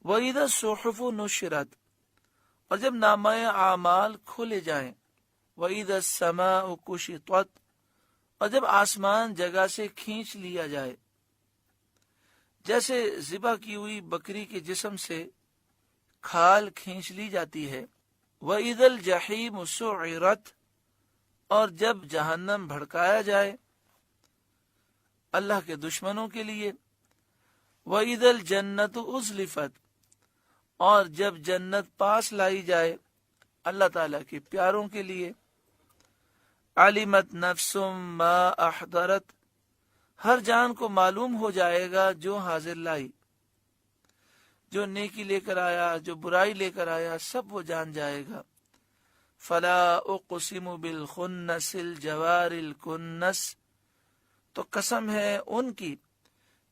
وَإِذَا الصُّحُفُ نُشِرَتْ، اور جب نامہ اعمال کھولے جائیں، وَإِذَا السَّمَاءُ كُشِطَتْ، اور جب آسمان جگہ سے کھینچ لیا جائے، جیسے ذبح کی ہوئی بکری کے جسم سے کھال کھینچ لی جاتی ہے۔ وَإِذَا الْجَحِيمُ سُعِّرَتْ، اور جب جہنم بھڑکایا جائے اللہ کے دشمنوں کے لیے۔ وَإِذَا الْجَنَّةُ أُزْلِفَتْ، اور جب جنت پاس لائی جائے اللہ تعالیٰ کے پیاروں کے لیے۔ عَلِمَتْ نَفْسٌ مَا أَحْضَرَتْ، ہر جان کو معلوم ہو جائے گا جو حاضر لائی، جو نیکی لے کر آیا، جو برائی لے کر آیا، سب وہ جان جائے گا۔ فَلَا أُقْسِمُ بِالْخُنَّسِ الْجَوَارِ الْكُنَّسِ، تو قسم ہے ان کی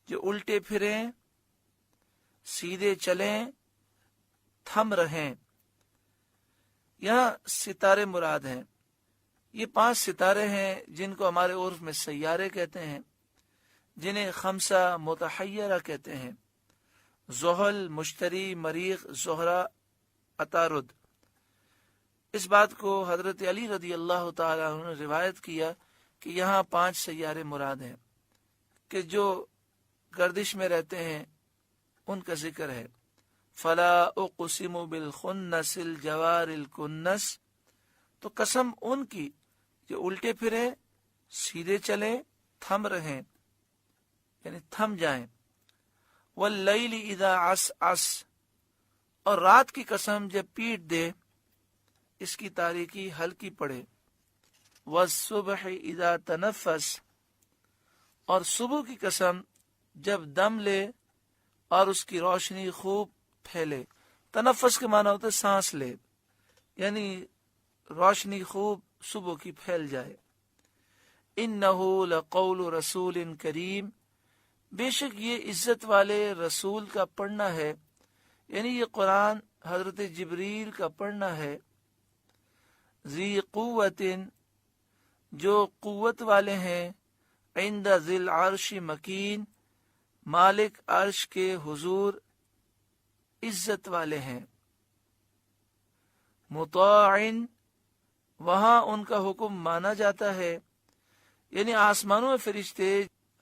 جو الٹے پھریں، سیدھے چلیں، تھم رہیں۔ یہاں ستارے مراد ہیں۔ یہ 5 ستارے ہیں جن کو ہمارے عرف میں سیارے کہتے ہیں، جنہیں خمسہ متحیرہ کہتے ہیں: زحل، مشتری، مریخ، زہرہ، عطارد۔ اس بات کو حضرت علی رضی اللہ تعالیٰ عنہ نے روایت کیا کہ یہاں 5 سیارے مراد ہیں کہ جو گردش میں رہتے ہیں، ان کا ذکر ہے۔ فلا اقسم بالخنس الجوار الکنس، تو قسم ان کی جو الٹے پھریں، سیدھے چلیں، تھم رہیں، یعنی تھم جائیں۔ واللیل اذا عسعس، اور رات کی قسم جب پیٹ دے، اس کی تاریکی ہلکی پڑے۔ والصبح اذا تنفس، اور صبح کی قسم جب دم لے اور اس کی روشنی خوب پھیلے۔ تنفس کے معنی ہوتا ہے سانس لے، یعنی روشنی خوب صبح کی پھیل جائے۔ انہ لقول رسول کریم، بے شک یہ عزت والے رسول کا پڑھنا ہے، یعنی یہ قرآن حضرت جبریل کا پڑھنا ہے۔ ذی قوت، جو قوت والے ہیں، عند ذی العرش مکین، مالک عرش کے حضور عزت والے ہیں۔ مطاع، وہاں ان کا حکم مانا جاتا ہے، یعنی آسمانوں میں فرشتے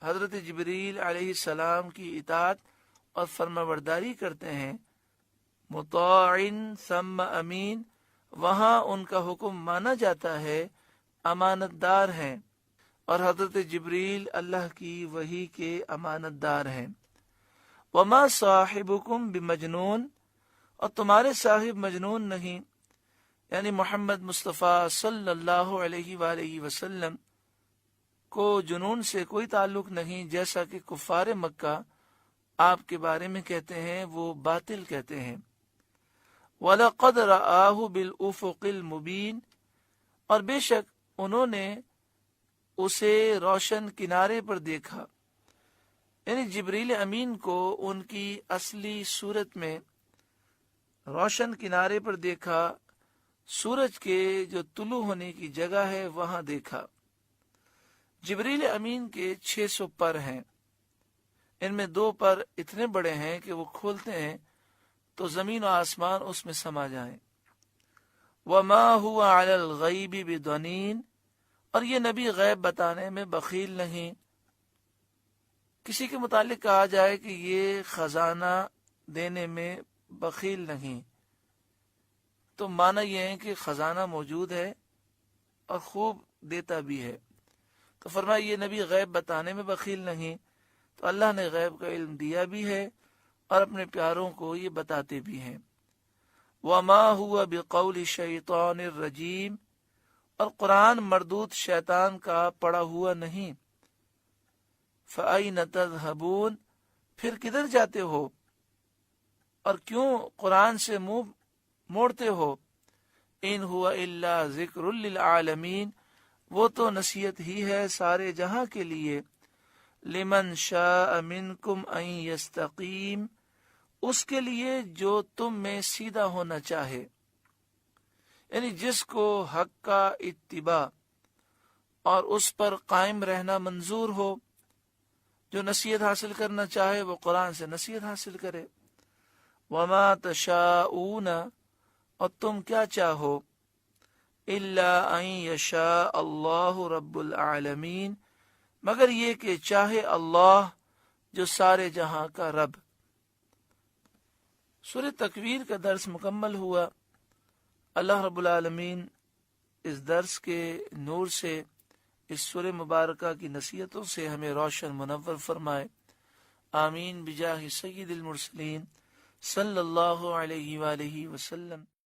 حضرت جبریل علیہ السلام کی اطاعت اور فرمانبرداری کرتے ہیں۔ مطاع ثم امین، وہاں ان کا حکم مانا جاتا ہے، امانت دار ہیں، اور حضرت جبریل اللہ کی وحی کے امانت دار ہیں۔ وما صاحبکم بمجنون، اور تمہارے صاحب مجنون نہیں، یعنی محمد مصطفیٰ صلی اللہ علیہ وآلہ وسلم کو جنون سے کوئی تعلق نہیں، جیسا کہ کفار مکہ آپ کے بارے میں کہتے ہیں، وہ باطل کہتے ہیں۔ وَلَقَدْ رَآهُ بِالْأُفُقِ الْمُبِينِ، اور بے شک انہوں نے اسے روشن کنارے پر دیکھا، یعنی جبریل امین کو ان کی اصلی صورت میں روشن کنارے پر دیکھا، سورج کے جو طلوع ہونے کی جگہ ہے وہاں دیکھا۔ جبریل امین کے 600 پر ہیں، ان میں 2 پر اتنے بڑے ہیں کہ وہ کھولتے ہیں تو زمین و آسمان اس میں سما جائیں۔ وما هو علی الغیب بضنین، اور یہ نبی غیب بتانے میں بخیل نہیں۔ کسی کے متعلق کہا جائے کہ یہ خزانہ دینے میں بخیل نہیں، تو معنی یہ ہے کہ خزانہ موجود ہے اور خوب دیتا بھی ہے۔ تو فرمایا یہ نبی غیب بتانے میں بخیل نہیں، تو اللہ نے غیب کا علم دیا بھی ہے اور اپنے پیاروں کو یہ بتاتے بھی ہیں۔ وما هو بقول شیطان الرجیم، اور قرآن مردود شیطان کا پڑا ہوا نہیں۔ فَأَيْنَ تَذْهَبُونَ، پھر کدھر جاتے ہو اور کیوں قرآن سے منہ موڑتے ہو؟ ان هو الا ذکر للعالمین، وہ تو نصیحت ہی ہے سارے جہاں کے لیے۔ لمن شاء منکم ان یستقیم، اس کے لیے جو تم میں سیدھا ہونا چاہے، یعنی جس کو حق کا اتباع اور اس پر قائم رہنا منظور ہو، جو نصیحت حاصل کرنا چاہے وہ قرآن سے نصیحت حاصل کرے۔ وما تشاءون، اور تم کیا چاہو، الا ان یشاء اللہ رب العالمین، مگر یہ کہ چاہے اللہ جو سارے جہاں کا رب۔ سورہ تکویر کا درس مکمل ہوا۔ اللہ رب العالمین اس درس کے نور سے، اس سورہ مبارکہ کی نصیحتوں سے ہمیں روشن منور فرمائے، آمین بجاہ سید المرسلین صلی اللہ علیہ وآلہ وسلم۔